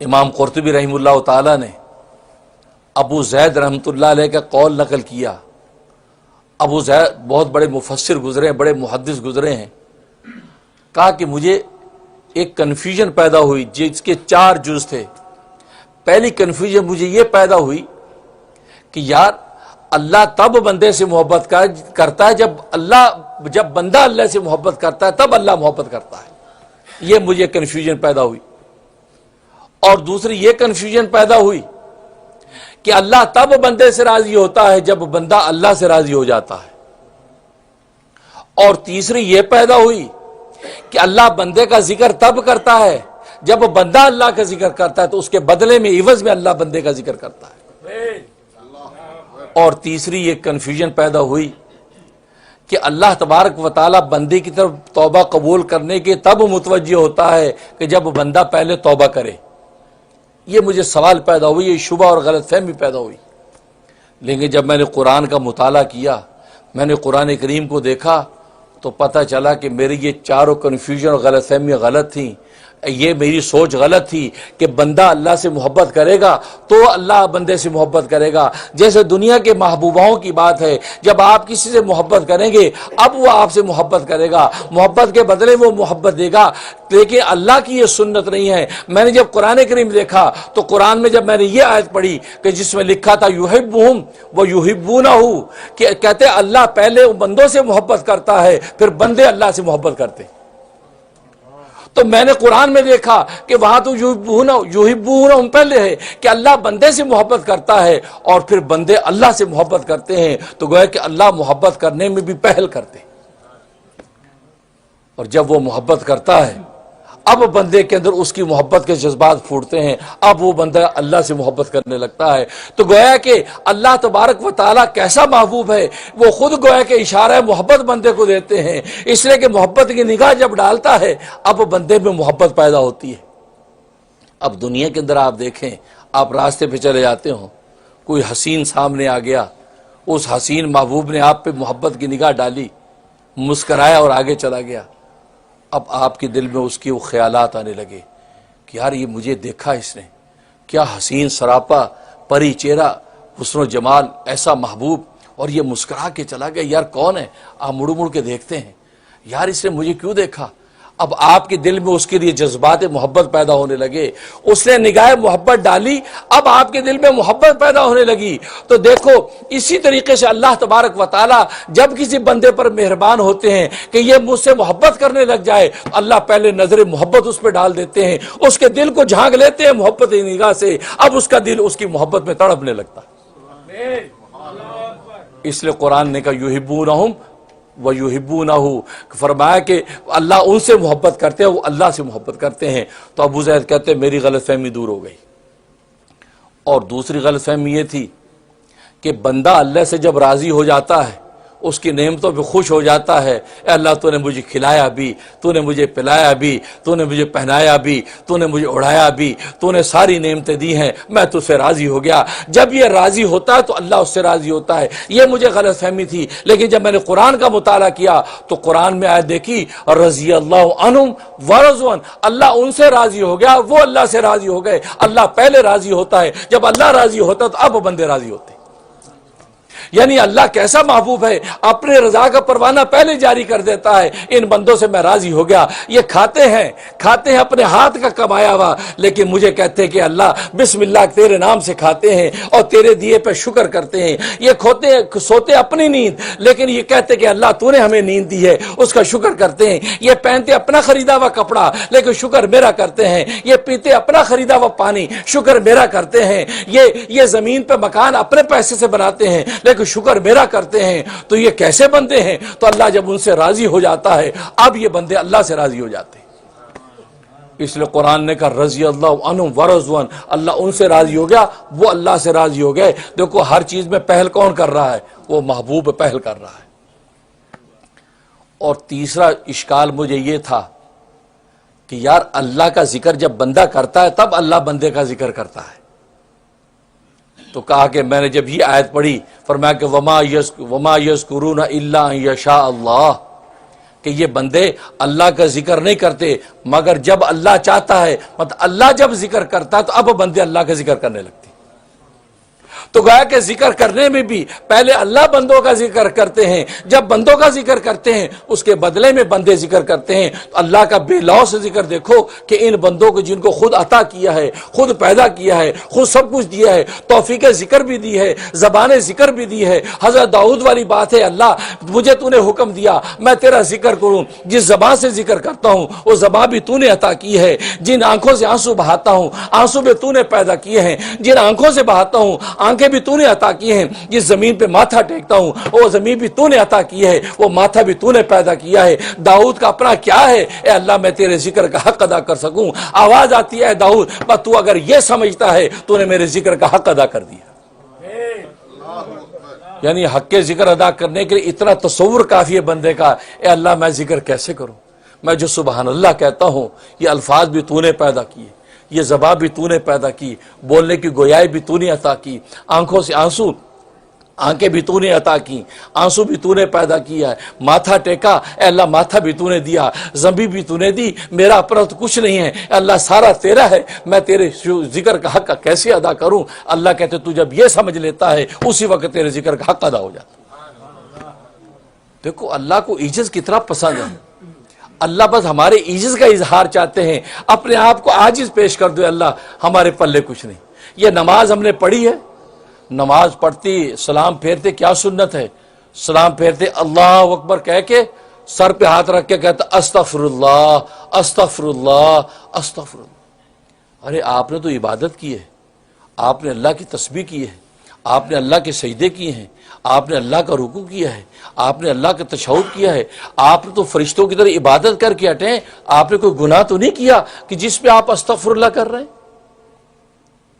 امام قرطبی رحمہ اللہ تعالیٰ نے ابو زید رحمۃ اللہ علیہ کا قول نقل کیا. ابو زید بہت بڑے مفسر گزرے ہیں، بڑے محدث گزرے ہیں. کہا کہ مجھے ایک کنفیوژن پیدا ہوئی جس کے 4 جز تھے. پہلی کنفیوژن مجھے یہ پیدا ہوئی کہ یار اللہ تب بندے سے محبت کرتا ہے جب بندہ اللہ سے محبت کرتا ہے تب اللہ محبت کرتا ہے. یہ مجھے کنفیوژن پیدا ہوئی. اور دوسری یہ کنفیوژن پیدا ہوئی کہ اللہ تب بندے سے راضی ہوتا ہے جب بندہ اللہ سے راضی ہو جاتا ہے. اور تیسری یہ پیدا ہوئی کہ اللہ بندے کا ذکر تب کرتا ہے جب بندہ اللہ کا ذکر کرتا ہے تو اس کے بدلے میں عوض میں اللہ بندے کا ذکر کرتا ہے. اور تیسری یہ کنفیوژن پیدا ہوئی کہ اللہ تبارک و تعالی بندے کی طرف توبہ قبول کرنے کے تب متوجہ ہوتا ہے کہ جب بندہ پہلے توبہ کرے. یہ مجھے سوال پیدا ہوئی، یہ شبہ اور غلط فہمی پیدا ہوئی. لیکن جب میں نے قرآن کا مطالعہ کیا، میں نے قرآن کریم کو دیکھا تو پتہ چلا کہ میری یہ چاروں کنفیوژن اور غلط فہمیاں غلط تھیں. یہ میری سوچ غلط تھی کہ بندہ اللہ سے محبت کرے گا تو اللہ بندے سے محبت کرے گا. جیسے دنیا کے محبوباؤں کی بات ہے، جب آپ کسی سے محبت کریں گے اب وہ آپ سے محبت کرے گا، محبت کے بدلے وہ محبت دے گا. لیکن اللہ کی یہ سنت نہیں ہے. میں نے جب قرآن کریم دیکھا تو قرآن میں جب میں نے یہ آیت پڑھی کہ جس میں لکھا تھا یحبہم و یحبونہ، کہ کہتے اللہ پہلے بندوں سے محبت کرتا ہے پھر بندے اللہ سے محبت کرتے. تو میں نے قرآن میں دیکھا کہ وہاں تو یحبونہم پہلے ہے کہ اللہ بندے سے محبت کرتا ہے اور پھر بندے اللہ سے محبت کرتے ہیں. تو گویا کہ اللہ محبت کرنے میں بھی پہل کرتے. اور جب وہ محبت کرتا ہے اب بندے کے اندر اس کی محبت کے جذبات پھوٹتے ہیں، اب وہ بندہ اللہ سے محبت کرنے لگتا ہے. تو گویا کہ اللہ تبارک و تعالیٰ کیسا محبوب ہے، وہ خود گویا کہ اشارہ محبت بندے کو دیتے ہیں. اس لیے کہ محبت کی نگاہ جب ڈالتا ہے اب بندے میں محبت پیدا ہوتی ہے. اب دنیا کے اندر آپ دیکھیں، آپ راستے پہ چلے جاتے ہوں، کوئی حسین سامنے آ گیا، اس حسین محبوب نے آپ پہ محبت کی نگاہ ڈالی، مسکرایا اور آگے چلا گیا. اب آپ کے دل میں اس کی وہ خیالات آنے لگے کہ یار یہ مجھے دیکھا اس نے، کیا حسین سراپا پری چہرہ، حسن و جمال، ایسا محبوب، اور یہ مسکرا کے چلا گیا. یار کون ہے؟ آپ مڑ مڑ کے دیکھتے ہیں، یار اس نے مجھے کیوں دیکھا. اب آپ کے دل میں اس کے لیے جذبات محبت پیدا ہونے لگے. اس نے نگاہ محبت ڈالی، اب آپ کے دل میں محبت پیدا ہونے لگی. تو دیکھو اسی طریقے سے اللہ تبارک و تعالی جب کسی بندے پر مہربان ہوتے ہیں کہ یہ مجھ سے محبت کرنے لگ جائے، اللہ پہلے نظر محبت اس پہ ڈال دیتے ہیں، اس کے دل کو جھانک لیتے ہیں محبت کی نگاہ سے. اب اس کا دل اس کی محبت میں تڑپنے لگتا. اس لیے قرآن نے کہا یحبونہم وَيُحِبُّونَهُ، فرمایا کہ اللہ ان سے محبت کرتے ہیں، وہ اللہ سے محبت کرتے ہیں. تو ابو زید کہتے ہیں میری غلط فہمی دور ہو گئی. اور دوسری غلط فہمی یہ تھی کہ بندہ اللہ سے جب راضی ہو جاتا ہے، اس کی نعمتوں پہ خوش ہو جاتا ہے، اے اللہ تو نے مجھے کھلایا بھی، تو نے مجھے پلایا بھی، تو نے مجھے پہنایا بھی، تو نے مجھے اڑایا بھی، تو نے ساری نعمتیں دی ہیں، میں تجھ سے راضی ہو گیا. جب یہ راضی ہوتا ہے تو اللہ اس سے راضی ہوتا ہے. یہ مجھے غلط فہمی تھی. لیکن جب میں نے قرآن کا مطالعہ کیا تو قرآن میں آیت دیکھی رضی اللہ عنہم ورضوا عنہ، اللہ ان سے راضی ہو گیا، وہ اللہ سے راضی ہو گئے. اللہ پہلے راضی ہوتا ہے، جب اللہ راضی ہوتا ہے تو اب بندے راضی ہوتے ہیں. یعنی اللہ کیسا محبوب ہے، اپنے رضا کا پروانہ پہلے جاری کر دیتا ہے. ان بندوں سے میں راضی ہو گیا. یہ کھاتے ہیں اپنے ہاتھ کا کمایا ہوا، لیکن مجھے کہتے ہیں کہ اللہ بسم اللہ تیرے نام سے کھاتے ہیں اور تیرے دیے پہ شکر کرتے ہیں. یہ سوتے اپنی نیند، لیکن یہ کہتے کہ اللہ تو نے ہمیں نیند دی ہے، اس کا شکر کرتے ہیں. یہ پہنتے اپنا خریدا ہوا کپڑا، لیکن شکر میرا کرتے ہیں. یہ پیتے اپنا خریدا ہوا پانی، شکر میرا کرتے ہیں. یہ زمین پہ مکان اپنے پیسے سے بناتے ہیں، لیکن شکر میرا کرتے ہیں. تو یہ کیسے بندے ہیں؟ تو اللہ جب ان سے راضی ہو جاتا ہے اب یہ بندے اللہ سے راضی ہو جاتے ہیں. اس لیے قرآن نے کہا رضی اللہ عنہم ورضوا عنہ، اللہ ان سے راضی ہو گیا، وہ اللہ سے راضی ہو گئے. دیکھو ہر چیز میں پہل کون کر رہا ہے؟ وہ محبوب پہل کر رہا ہے. اور تیسرا اشکال مجھے یہ تھا کہ یار اللہ کا ذکر جب بندہ کرتا ہے تب اللہ بندے کا ذکر کرتا ہے. تو کہا کہ میں نے جب یہ آیت پڑھی فرمایا کہ وما یذکرون الا ان یشاء اللہ، کہ یہ بندے اللہ کا ذکر نہیں کرتے مگر جب اللہ چاہتا ہے، مطلب اللہ جب ذکر کرتا ہے تو اب بندے اللہ کا ذکر کرنے لگتے ہیں۔ تو گویا کہ ذکر کرنے میں بھی پہلے اللہ بندوں کا ذکر کرتے ہیں، جب بندوں کا ذکر کرتے ہیں اس کے بدلے میں بندے ذکر کرتے ہیں۔ تو اللہ کا بے لوث ذکر دیکھو کہ ان بندوں کو جن کو خود عطا کیا ہے، خود پیدا کیا ہے، خود سب کچھ دیا ہے، توفیق ذکر بھی دی ہے، زبان ذکر بھی دی ہے۔ حضرت داؤد والی بات ہے، اللہ مجھے تو نے حکم دیا میں تیرا ذکر کروں، جس زبان سے ذکر کرتا ہوں وہ زبان بھی تو نے عطا کی ہے، جن آنکھوں سے آنسو بہاتا ہوں آنسو بھی تو نے پیدا کیے ہیں، جن آنکھوں سے بہاتا ہوں آنکھیں بھی تو نے عطا کی ہیں، جس زمین پہ ماتھا ٹیکتا ہوں وہ زمین بھی تو نے عطا کی ہے، وہ ماتھا بھی تو نے پیدا کیا ہے۔ داؤد کا اپنا کیا ہے، اے اللہ میں تیرے ذکر کا حق ادا کر سکوں۔ آواز آتی ہے داؤد بس تو اگر یہ سمجھتا ہے تو نے میرے ذکر کا حق ادا کر دیا۔ یعنی حق کے ذکر ادا کرنے کے لیے اتنا تصور کافی ہے بندے کا، اے اللہ میں ذکر کیسے کروں، میں جو سبحان اللہ کہتا ہوں یہ الفاظ بھی تو نے پیدا کیے، یہ زبان بھی تو نے پیدا کی، بولنے کی گویائی بھی تو نے عطا کی، آنکھوں سے آنسو آنکھیں بھی تو نے عطا کی، آنسو بھی تو نے پیدا کیا ہے، ماتھا ٹیکا اے اللہ ماتھا بھی تو نے دیا، زمین بھی تو نے دی، میرا اپنا تو کچھ نہیں ہے اے اللہ سارا تیرا ہے، میں تیرے ذکر کا حق کیسے ادا کروں۔ اللہ کہتے تو جب یہ سمجھ لیتا ہے اسی وقت تیرے ذکر کا حق ادا ہو جاتا۔ دیکھو اللہ کو عجز کتنا پسند ہے، اللہ بس ہمارے عجز کا اظہار چاہتے ہیں، اپنے آپ کو عاجز پیش کر دو، اللہ ہمارے پلے کچھ نہیں۔ یہ نماز ہم نے پڑھی ہے، نماز پڑھتی سلام پھیرتے کیا سنت ہے، سلام پھیرتے اللہ اکبر کہہ کے سر پہ ہاتھ رکھ کے کہتا استغفر اللہ استغفر اللہ استغفر اللہ۔ ارے آپ نے تو عبادت کی ہے، آپ نے اللہ کی تسبیح کی ہے، آپ نے اللہ کے سجدے کیے ہیں، آپ نے اللہ کا رکوع کیا ہے، آپ نے اللہ کا تشہد کیا ہے، آپ نے تو فرشتوں کی طرح عبادت کر کے ہٹے، آپ نے کوئی گناہ تو نہیں کیا کہ جس پہ آپ استغفر اللہ کر رہے ہیں۔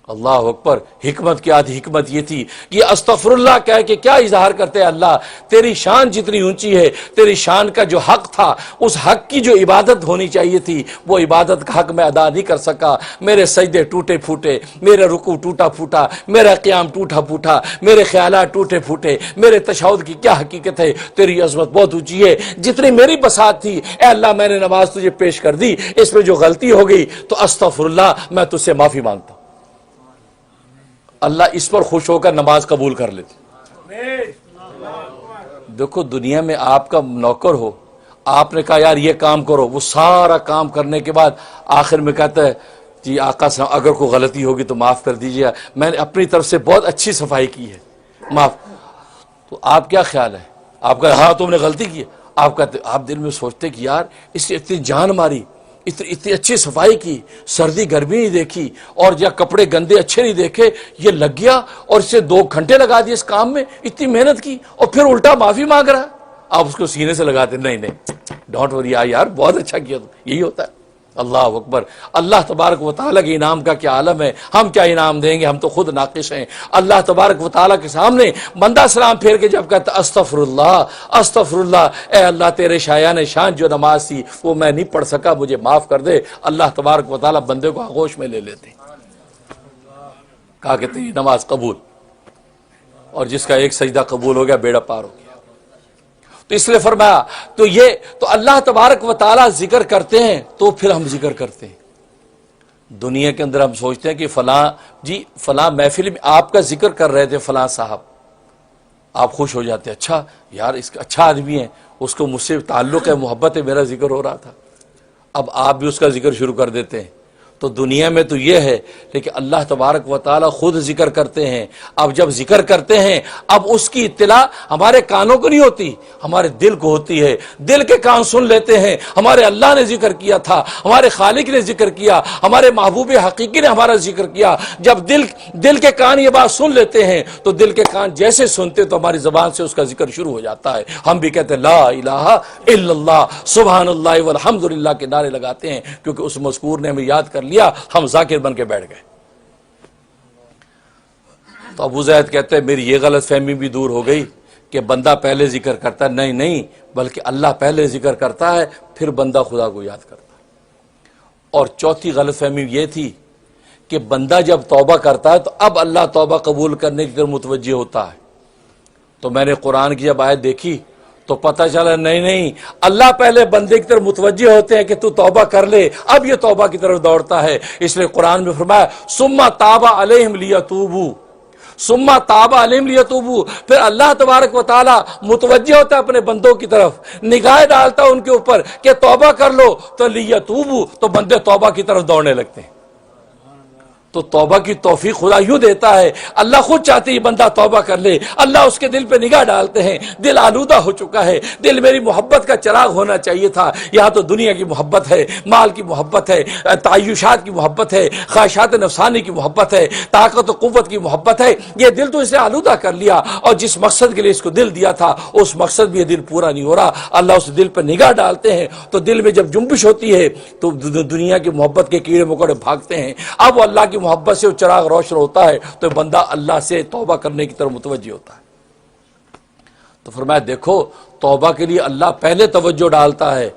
اللہ اکبر۔ حکمت کیا تھی؟ حکمت یہ تھی یہ استغفر اللہ کہہ کے کیا اظہار کرتے ہیں، اللہ تیری شان جتنی اونچی ہے، تیری شان کا جو حق تھا اس حق کی جو عبادت ہونی چاہیے تھی وہ عبادت کا حق میں ادا نہیں کر سکا، میرے سجدے ٹوٹے پھوٹے، میرے رکوع ٹوٹا پھوٹا، میرا قیام ٹوٹا پھوٹا، میرے خیالات ٹوٹے پھوٹے، میرے تشہد کی کیا حقیقت ہے، تیری عظمت بہت اونچی ہے، جتنی میری بساط تھی اے اللہ میں نے نماز تجھے پیش کر دی، اس میں جو غلطی ہو گئی تو استغفر اللہ میں تجھ سے معافی مانگتا ہوں۔ اللہ اس پر خوش ہو کر نماز قبول کر لیتے۔ دیکھو دنیا میں آپ کا نوکر ہو، آپ نے کہا یار یہ کام کرو، وہ سارا کام کرنے کے بعد آخر میں کہتا ہے جی آقا صاحب اگر کوئی غلطی ہوگی تو معاف کر دیجیے، میں نے اپنی طرف سے بہت اچھی صفائی کی ہے، معاف۔ تو آپ کیا خیال ہے؟ آپ کہتے ہاں تم نے غلطی کی ہے، آپ کہتے آپ دل میں سوچتے کہ یار اس نے اتنی جان ماری، اتنی اچھی صفائی کی، سردی گرمی نہیں دیکھی اور یا کپڑے گندے اچھے نہیں دیکھے، یہ لگ گیا اور اسے 2 گھنٹے لگا دیے اس کام میں، اتنی محنت کی اور پھر الٹا معافی مانگ رہا ہے۔ آپ اس کو سینے سے لگاتے نہیں ڈونٹ وری یار بہت اچھا کیا تم، یہی ہوتا ہے۔ اللہ اکبر۔ اللہ تبارک و تعالیٰ کے انعام کا کیا عالم ہے، ہم کیا انعام دیں گے، ہم تو خود ناقص ہیں۔ اللہ تبارک و تعالیٰ کے سامنے بندہ سلام پھیر کے جب کہتا استغفر اللہ استغفر اللہ، اے اللہ تیرے شایان شان جو نماز تھی وہ میں نہیں پڑھ سکا، مجھے معاف کر دے، اللہ تبارک و تعالیٰ بندے کو آغوش میں لے لیتے، کہا کہ تیری نماز قبول، اور جس کا ایک سجدہ قبول ہو گیا بیڑا پار ہو گیا۔ تو اس لیے فرمایا تو اللہ تبارک و تعالیٰ ذکر کرتے ہیں تو پھر ہم ذکر کرتے ہیں۔ دنیا کے اندر ہم سوچتے ہیں کہ فلاں محفل میں آپ کا ذکر کر رہے تھے فلاں صاحب، آپ خوش ہو جاتے ہیں، اچھا یار اس کا اچھا آدمی ہے، اس کو مجھ سے تعلق ہے، محبت ہے، میرا ذکر ہو رہا تھا، اب آپ بھی اس کا ذکر شروع کر دیتے ہیں۔ تو دنیا میں تو یہ ہے، لیکن اللہ تبارک و تعالیٰ خود ذکر کرتے ہیں۔ اب جب ذکر کرتے ہیں اب اس کی اطلاع ہمارے کانوں کو نہیں ہوتی، ہمارے دل کو ہوتی ہے، دل کے کان سن لیتے ہیں ہمارے اللہ نے ذکر کیا تھا، ہمارے خالق نے ذکر کیا، ہمارے محبوب حقیقی نے ہمارا ذکر کیا۔ جب دل کے کان یہ بات سن لیتے ہیں تو دل کے کان جیسے سنتے تو ہماری زبان سے اس کا ذکر شروع ہو جاتا ہے، ہم بھی کہتے ہیں لا الہ الا اللہ سبحان اللہ والحمد للہ کے نعرے لگاتے ہیں، کیونکہ اس مذکور نے ہمیں یاد کر لیا، ہم ذاکر بن کے بیٹھ گئے۔ تو ابو زید کہتے ہیں میری یہ غلط فہمی بھی دور ہو گئی کہ بندہ پہلے ذکر کرتا ہے، نہیں بلکہ اللہ پہلے ذکر کرتا ہے پھر بندہ خدا کو یاد کرتا ہے۔ اور چوتھی غلط فہمی یہ تھی کہ بندہ جب توبہ کرتا ہے تو اب اللہ توبہ قبول کرنے کی طرف متوجہ ہوتا ہے۔ تو میں نے قرآن کی جب آیت دیکھی تو پتہ چلا نہیں اللہ پہلے بندے کی طرف متوجہ ہوتے ہیں کہ تو توبہ کر لے، اب یہ توبہ کی طرف دوڑتا ہے۔ اس لیے قرآن میں فرمایا ثم تاب علیہم لیتوبوا، ثم تاب علیہم لیتوبوا، پھر اللہ تبارک و تعالی متوجہ ہوتا ہے اپنے بندوں کی طرف، نگاہ ڈالتا ہے ان کے اوپر کہ توبہ کر لو، تو لیتوبوا، تو بندے توبہ کی طرف دوڑنے لگتے ہیں۔ تو توبہ کی توفیق خدا یوں دیتا ہے، اللہ خود چاہتے ہی بندہ توبہ کر لے، اللہ اس کے دل پہ نگاہ ڈالتے ہیں، دل آلودہ ہو چکا ہے، دل میری محبت کا چراغ ہونا چاہیے تھا، یہاں تو دنیا کی محبت ہے، مال کی محبت ہے، تعیشات کی محبت ہے، خواہشات نفسانی کی محبت ہے، طاقت و قوت کی محبت ہے، یہ دل تو اسے آلودہ کر لیا، اور جس مقصد کے لیے اس کو دل دیا تھا اس مقصد بھی یہ دل پورا نہیں ہو رہا۔ اللہ اس دل پہ نگاہ ڈالتے ہیں تو دل میں جب جنبش ہوتی ہے تو دنیا کی محبت کے کیڑے مکوڑے بھاگتے ہیں، اب وہ اللہ کی محبت سے وہ چراغ روشن ہوتا ہے تو بندہ اللہ سے توبہ کرنے کی طرف متوجہ ہوتا ہے۔ تو فرمایا دیکھو توبہ کے لیے اللہ پہلے توجہ ڈالتا ہے،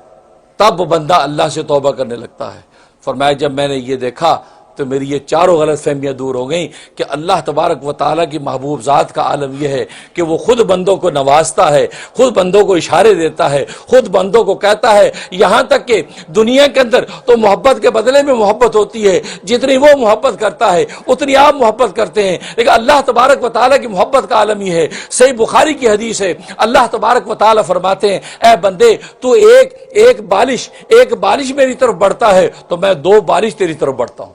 تب بندہ اللہ سے توبہ کرنے لگتا ہے۔ فرمایا جب میں نے یہ دیکھا تو میری یہ چاروں غلط فہمیاں دور ہو گئیں کہ اللہ تبارک و تعالیٰ کی محبوب ذات کا عالم یہ ہے کہ وہ خود بندوں کو نوازتا ہے، خود بندوں کو اشارے دیتا ہے، خود بندوں کو کہتا ہے، یہاں تک کہ دنیا کے اندر تو محبت کے بدلے میں محبت ہوتی ہے، جتنی وہ محبت کرتا ہے اتنی آپ محبت کرتے ہیں، لیکن اللہ تبارک و تعالیٰ کی محبت کا عالم یہ ہے۔ صحیح بخاری کی حدیث ہے، اللہ تبارک و تعالیٰ فرماتے ہیں اے بندے تو ایک بالش میری طرف بڑھتا ہے تو میں 2 بالش تیری طرف بڑھتا ہوں،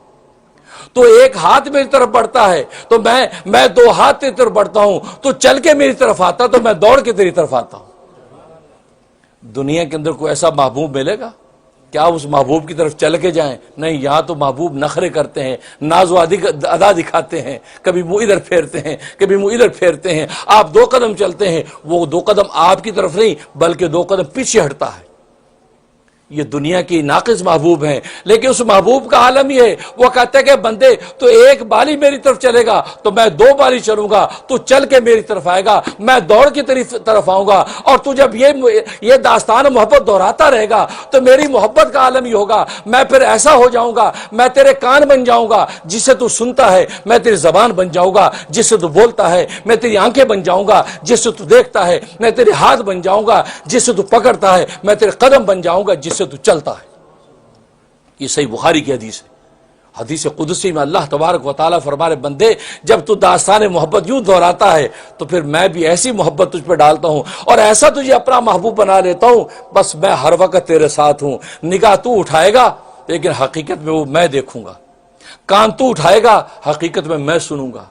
تو 1 ہاتھ میری طرف بڑھتا ہے تو میں 2 ہاتھ تیری طرف بڑھتا ہوں، تو چل کے میری طرف آتا تو میں دوڑ کے تیری طرف آتا ہوں۔ دنیا کے اندر کوئی ایسا محبوب ملے گا کیا اس محبوب کی طرف چل کے جائیں؟ نہیں، یہاں تو محبوب نخرے کرتے ہیں، ناز و ادا دکھاتے ہیں، کبھی منہ ادھر پھیرتے ہیں کبھی منہ ادھر پھیرتے ہیں، آپ 2 قدم چلتے ہیں وہ 2 قدم آپ کی طرف نہیں بلکہ 2 قدم پیچھے ہٹتا ہے۔ یہ دنیا کی ناقص محبوب ہیں، لیکن اس محبوب کا عالم یہ ہے، وہ کہتے ہیں کہ بندے تو 1 بالی میری طرف چلے گا تو میں 2 بالی چلوں گا، تو چل کے میری طرف آئے گا، میں دوڑ کی طرف آؤں گا، اور تو جب یہ داستان محبت دہراتا رہے گا تو میری محبت کا عالم ہی ہوگا، میں پھر ایسا ہو جاؤں گا، میں تیرے کان بن جاؤں گا جس سے تو سنتا ہے، میں تیری زبان بن جاؤں گا جس سے تو بولتا ہے، میں تیری آنکھیں بن جاؤں گا جس سے تو دیکھتا ہے، میں تیرے ہاتھ بن جاؤں گا جس سے تو پکڑتا ہے، میں تیرے قدم بن جاؤں گا جس سے تو چلتا ہے۔ یہ صحیح بخاری کی حدیث ہے، حدیث قدسی میں اللہ تبارک و تعالیٰ فرمانے بندے جب تو داستان محبت یوں دہراتا ہے تو پھر میں بھی ایسی محبت تجھ پہ ڈالتا ہوں اور ایسا تجھے اپنا محبوب بنا لیتا ہوں، بس میں ہر وقت تیرے ساتھ ہوں، نگاہ تو اٹھائے گا لیکن حقیقت میں وہ میں دیکھوں گا، کان تو اٹھائے گا حقیقت میں سنوں گا،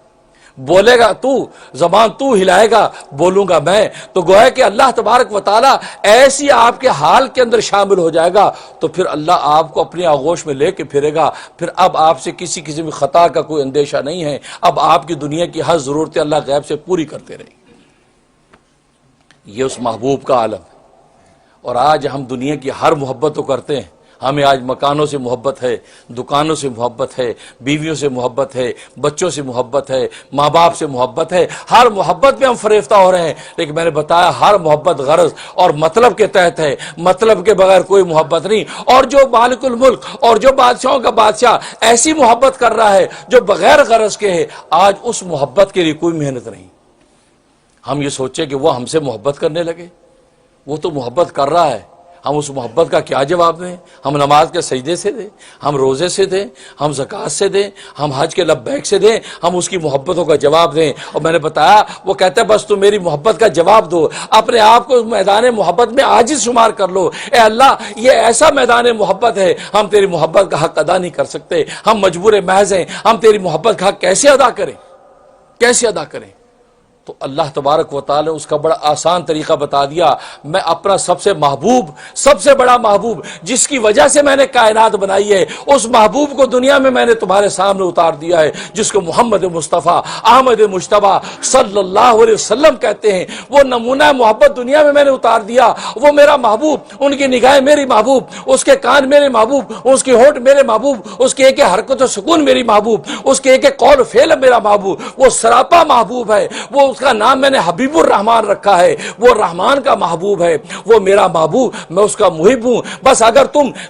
بولے گا تو، زبان تو ہلائے گا، بولوں گا میں۔ تو گویا کہ اللہ تبارک و تعالیٰ ایسی آپ کے حال کے اندر شامل ہو جائے گا تو پھر اللہ آپ کو اپنی آغوش میں لے کے پھرے گا، پھر اب آپ سے کسی قسم کی خطا کا کوئی اندیشہ نہیں ہے، اب آپ کی دنیا کی ہر ضرورتیں اللہ غیب سے پوری کرتے رہیں گے۔ یہ اس محبوب کا عالم ہے۔ اور آج ہم دنیا کی ہر محبت تو کرتے ہیں، ہمیں آج مکانوں سے محبت ہے، دکانوں سے محبت ہے، بیویوں سے محبت ہے، بچوں سے محبت ہے، ماں باپ سے محبت ہے، ہر محبت میں ہم فریفتہ ہو رہے ہیں، لیکن میں نے بتایا ہر محبت غرض اور مطلب کے تحت ہے، مطلب کے بغیر کوئی محبت نہیں۔ اور جو مالک الملک اور جو بادشاہوں کا بادشاہ ایسی محبت کر رہا ہے جو بغیر غرض کے ہے، آج اس محبت کے لیے کوئی محنت نہیں۔ ہم یہ سوچیں کہ وہ ہم سے محبت کرنے لگے، وہ تو محبت کر رہا ہے، ہم اس محبت کا کیا جواب دیں؟ ہم نماز کے سجدے سے دیں، ہم روزے سے دیں، ہم زکوٰۃ سے دیں، ہم حج کے لبیک سے دیں، ہم اس کی محبتوں کا جواب دیں؟ اور میں نے بتایا وہ کہتا ہے بس تو میری محبت کا جواب دو، اپنے آپ کو میدان محبت میں عاجز شمار کر لو، اے اللہ یہ ایسا میدان محبت ہے، ہم تیری محبت کا حق ادا نہیں کر سکتے، ہم مجبور محض ہیں، ہم تیری محبت کا حق کیسے ادا کریں، کیسے ادا کریں؟ تو اللہ تبارک و تعالی نے اس کا بڑا آسان طریقہ بتا دیا، میں اپنا سب سے محبوب، سب سے بڑا محبوب جس کی وجہ سے میں نے کائنات بنائی ہے، اس محبوب کو دنیا میں نے تمہارے سامنے اتار دیا ہے، جس کو محمد مصطفیٰ احمد مجتبیٰ صلی اللہ علیہ وسلم کہتے ہیں۔ وہ نمونہ محبت دنیا میں نے اتار دیا، وہ میرا محبوب، ان کی نگاہیں میری محبوب، اس کے کان میرے محبوب، اس کے ہونٹ میرے محبوب، اس کے ایک حرکت و سکون میری محبوب، اس کے ایک قول و فعل میرا محبوب، وہ سراپا محبوب ہے، وہ اس کا نام میں نے حبیب الرحمان رکھا ہے، وہ رحمان کا محبوب ہے، وہ میرا محبوب، میں اس کا محب ہوں۔ بس اگر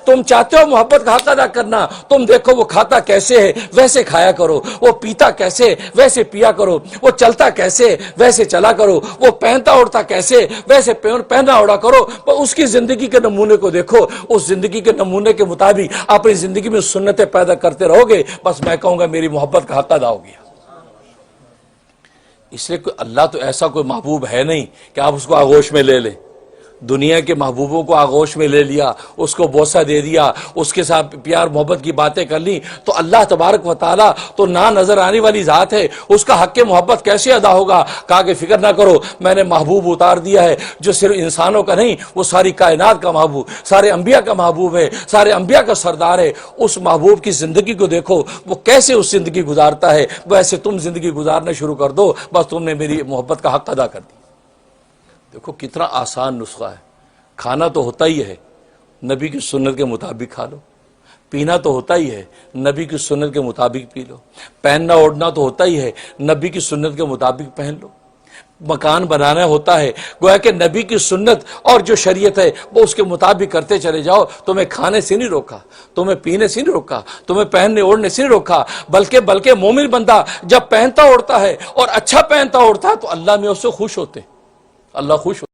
تم چاہتے ہو محبت کا حق ادا کرنا، تم دیکھو وہ کھاتا کیسے ہے ویسے کھایا کرو، وہ پیتا کیسے ویسے پیا کرو، وہ چلتا کیسے ویسے چلا کرو، وہ پہنتا اوڑھتا کیسے ویسے پہنا اوڑھا کرو۔ اس کی زندگی کے نمونے کو دیکھو، اس زندگی کے نمونے کے مطابق اپنی زندگی میں سنتیں پیدا کرتے رہو گے، بس میں کہوں گا میری محبت کا حق ادا ہو گیا۔ اس لیے اللہ تو ایسا کوئی محبوب ہے نہیں کہ آپ اس کو آغوش میں لے لیں۔ دنیا کے محبوبوں کو آغوش میں لے لیا، اس کو بوسہ دے دیا، اس کے ساتھ پیار محبت کی باتیں کر لی، تو اللہ تبارک و تعالیٰ تو نہ نظر آنے والی ذات ہے، اس کا حق محبت کیسے ادا ہوگا؟ کہا کہ فکر نہ کرو، میں نے محبوب اتار دیا ہے جو صرف انسانوں کا نہیں، وہ ساری کائنات کا محبوب، سارے انبیاء کا محبوب ہے، سارے انبیاء کا سردار ہے۔ اس محبوب کی زندگی کو دیکھو، وہ کیسے اس زندگی گزارتا ہے، ویسے تم زندگی گزارنا شروع کر دو، بس تم نے میری محبت کا حق ادا کر دیا۔ دیکھو کتنا آسان نسخہ ہے۔ کھانا تو ہوتا ہی ہے، نبی کی سنت کے مطابق کھا لو۔ پینا تو ہوتا ہی ہے، نبی کی سنت کے مطابق پی لو۔ پہننا اوڑھنا تو ہوتا ہی ہے، نبی کی سنت کے مطابق پہن لو۔ مکان بنانا ہوتا ہے، گویا کہ نبی کی سنت اور جو شریعت ہے وہ اس کے مطابق کرتے چلے جاؤ۔ تمہیں کھانے سے نہیں روکا، تمہیں پینے سے نہیں روکا، تمہیں پہننے اوڑھنے سے نہیں روکا، بلکہ مومن بندہ جب پہنتا اوڑھتا ہے اور اچھا پہنتا اوڑھتا ہے تو اللہ میں اس سے خوش ہوتے ہیں، اللہ خوش ہوتے ہیں۔